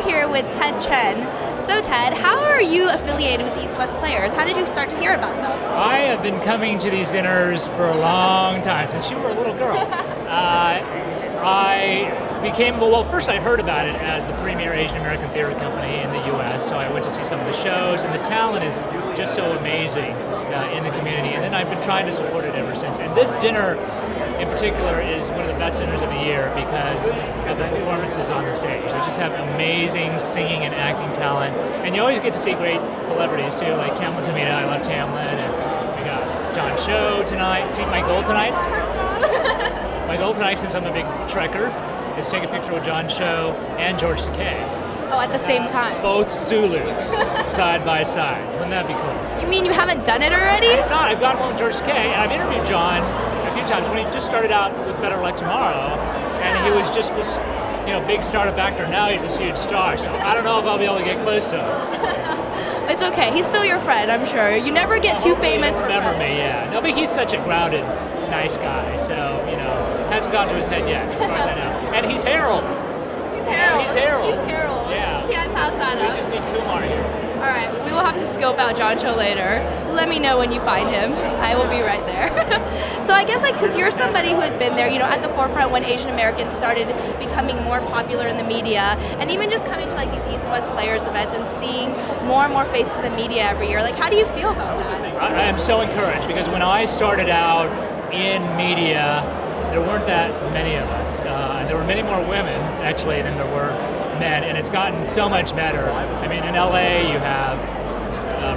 here with Chen. So Ted, how are you affiliated with East West Players? How did you start to hear about them? I have been coming to these dinners for a long time, since you were a little girl. I became, well, first I heard about it as the premier Asian American theater company in the US, so I went to see some of the shows, and the talent is just so amazing in the community, and then I've been trying to support it ever since. And this dinner in particular is one of the best dinners of the year because of the performances on the stage. They just have amazing singing and acting talent, and you always get to see great celebrities too, like Tamlin Tomita. I love Tamlin, and we got John Cho tonight. See my goal tonight? My goal tonight, since I'm a big trekker, is take a picture with John Cho and George Takei. Oh, at the same time? Both Zulus, side by side. Wouldn't that be cool? You mean you haven't done it already? No, I've got one with George Takei, and I've interviewed John a few times when he just started out with Better Luck Tomorrow, and he was just this, big startup actor. Now he's this huge star, so I don't know if I'll be able to get close to him. It's okay. He's still your friend, I'm sure. You never get too famous. Remember me, yeah. No, but he's such a grounded, nice guy, so, hasn't gone to his head yet, as far as I know. And he's Harold. He's Harold. He's Harold. He's Harold. Yeah. Can't pass that up. We just need Kumar here. All right, we will have to scope out John Cho later. Let me know when you find him. I will be right there. So I guess because you're somebody who has been there, at the forefront when Asian Americans started becoming more popular in the media, and even just coming to these East West Players events and seeing more and more faces in the media every year. How do you feel about that? I am so encouraged because when I started out in media, there weren't that many of us. And there were many more women, actually, than there were men, and it's gotten so much better. I mean, in LA, you have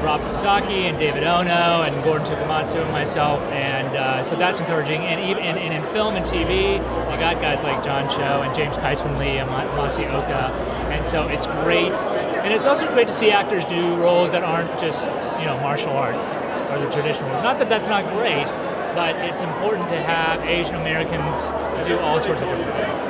Rob Fusaki and David Ono and Gordon Tukamatsu and myself, and so that's encouraging. And even in film and TV, you got guys like John Cho and James Kyson Lee and Masi Oka, and so it's great. And it's also great to see actors do roles that aren't just, martial arts or the traditional ones. Not that that's not great, but it's important to have Asian Americans do all sorts of different things.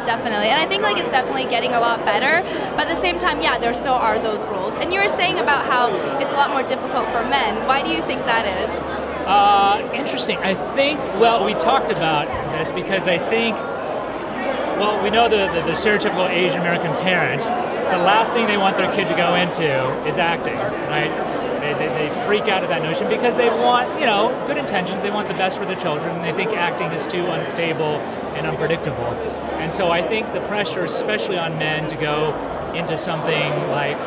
Definitely, and I think it's definitely getting a lot better, but at the same time, there still are those roles. And you were saying about how it's a lot more difficult for men. Why do you think that is? Interesting. I think, we talked about this because I think, we know the stereotypical Asian American parent, the last thing they want their kid to go into is acting, right? They freak out at that notion because they want, good intentions. They want the best for their children, and they think acting is too unstable and unpredictable. And so I think the pressure, especially on men, to go into something like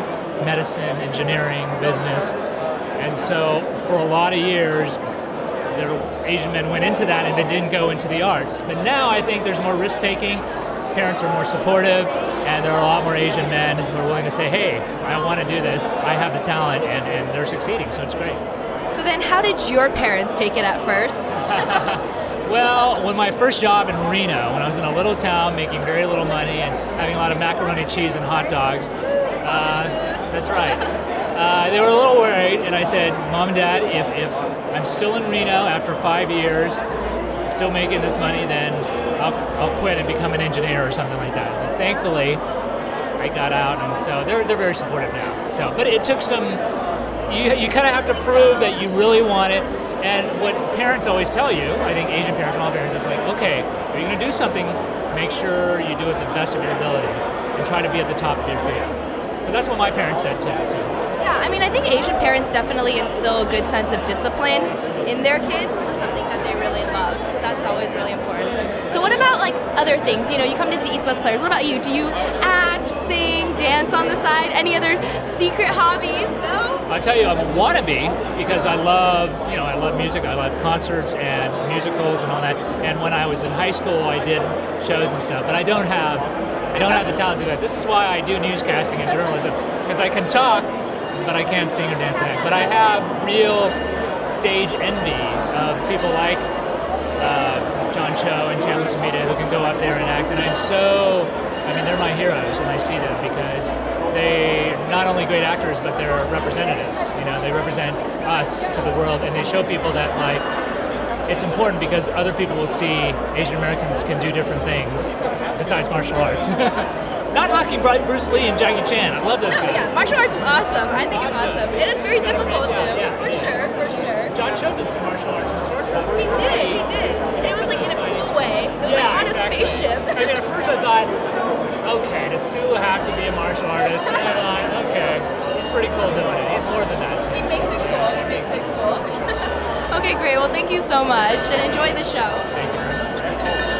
medicine, engineering, business. And so for a lot of years, the Asian men went into that and they didn't go into the arts. But now I think there's more risk-taking, parents are more supportive, and there are a lot more Asian men who are willing to say, hey, I want to do this, I have the talent, and they're succeeding, so it's great. So then how did your parents take it at first? Well, when my first job in Reno, when I was in a little town making very little money and having a lot of macaroni cheese and hot dogs, that's right, they were a little worried, and I said, Mom and Dad, if I'm still in Reno after 5 years, still making this money, then I'll quit and become an engineer or something like that. But thankfully, I got out, and so they're very supportive now. So, but it took some. You kind of have to prove that you really want it. And what parents always tell you, I think Asian parents and all parents, is okay, if you're going to do something, make sure you do it the best of your ability and try to be at the top of your field. So that's what my parents said too. So. Yeah, I mean, I think Asian parents definitely instill a good sense of discipline in their kids for something that they really love. So that's always really important. So what about other things? You come to the East West Players. What about you? Do you act, sing, dance on the side? Any other secret hobbies? No? I'll tell you, I'm a wannabe because I love, I love music. I love concerts and musicals and all that. And when I was in high school, I did shows and stuff. But I don't have the talent to do that. This is why I do newscasting and journalism, because I can talk, but I can't sing or dance and act. But I have real stage envy of people like John Cho and Tamlin Tomita who can go up there and act. And they're my heroes when I see them because they're not only great actors, but they're representatives. They represent us to the world, and they show people that it's important because other people will see Asian Americans can do different things besides martial arts. Not knocking Bruce Lee and Jackie Chan. I love those guys. Yeah, martial arts is awesome. I think it's awesome. And it's very difficult too. Yeah. For sure. John Cho did some martial arts in Star Trek. He did. And it was in a cool way. It was on a spaceship. I mean, at first I thought, okay, does Sue have to be a martial artist? And I'm like, okay, he's pretty cool doing it. He's more than that. He makes it cool. He makes it cool. Okay, great. Well, thank you so much, and enjoy the show. Thank you very much.